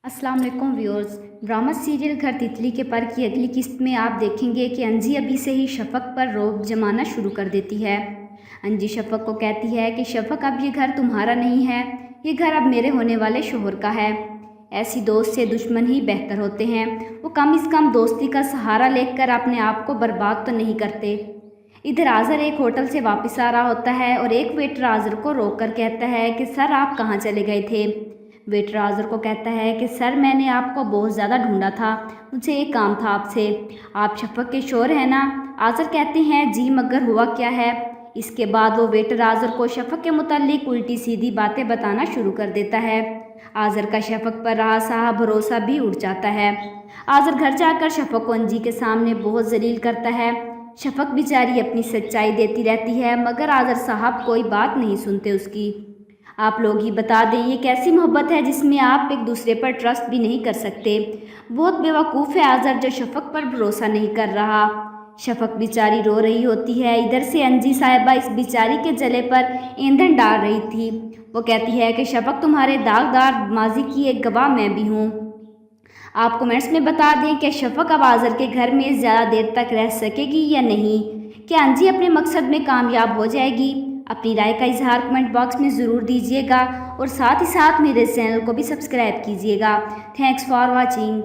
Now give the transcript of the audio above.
अस्सलाम वालेकुम viewers. Drama serial घर तितली के पर की अगली किस्त में आप देखेंगे कि अंजी अभी से ही शफ़क़ पर रौब जमाना शुरू कर देती है। अंजी शफ़क़ को कहती है कि शफ़क़, अब ये घर तुम्हारा नहीं है, ये घर अब मेरे होने वाले शोहर का है। ऐसी दोस्त से दुश्मन ही बेहतर होते हैं। वो कम से कम दोस्ती का सहारा लेकर अपने आप को बर्बाद तो नहीं करते। इधर आज़र एक होटल से वापस आ रहा होता है और एक वेटर आज़र को रोक कर कहता है कि सर, आप कहाँ चले गए थे। वेटर आज़र को कहता है कि सर, मैंने आपको बहुत ज़्यादा ढूंढा था, मुझे एक काम था आपसे। आप शफ़क़ के शोहर हैं ना। आज़र कहते हैं जी, मगर हुआ क्या है। इसके बाद वो वेटर आज़र को शफ़क़ के मुताल्लिक उल्टी सीधी बातें बताना शुरू कर देता है। आज़र का शफ़क़ पर रहा साहा भरोसा भी उड़ जाता है। आज़र घर जाकर शफ़क़ को अंजी के सामने बहुत जलील करता है। शफ़क़ बेचारी अपनी सच्चाई देती रहती है, मगर आज़र साहब कोई बात नहीं सुनते उसकी। आप लोग ही बता दें, ये कैसी मोहब्बत है जिसमें आप एक दूसरे पर ट्रस्ट भी नहीं कर सकते। बहुत बेवकूफ़ है आज़र, जो शफ़क़ पर भरोसा नहीं कर रहा। शफ़क़ बेचारी रो रही होती है। इधर से अंजी साहिबा इस बेचारी के जले पर ईंधन डाल रही थी। वो कहती है कि शफ़क़, तुम्हारे दागदार माजी की एक गवाह मैं भी हूँ। आप कमेंट्स में बता दें कि शफ़क़ अब आज़र के घर में ज़्यादा देर तक रह सकेगी या नहीं। क्या अंजी अपने मकसद में कामयाब हो जाएगी? अपनी राय का इजहार कमेंट बॉक्स में ज़रूर दीजिएगा और साथ ही साथ मेरे चैनल को भी सब्सक्राइब कीजिएगा। Thanks for watching.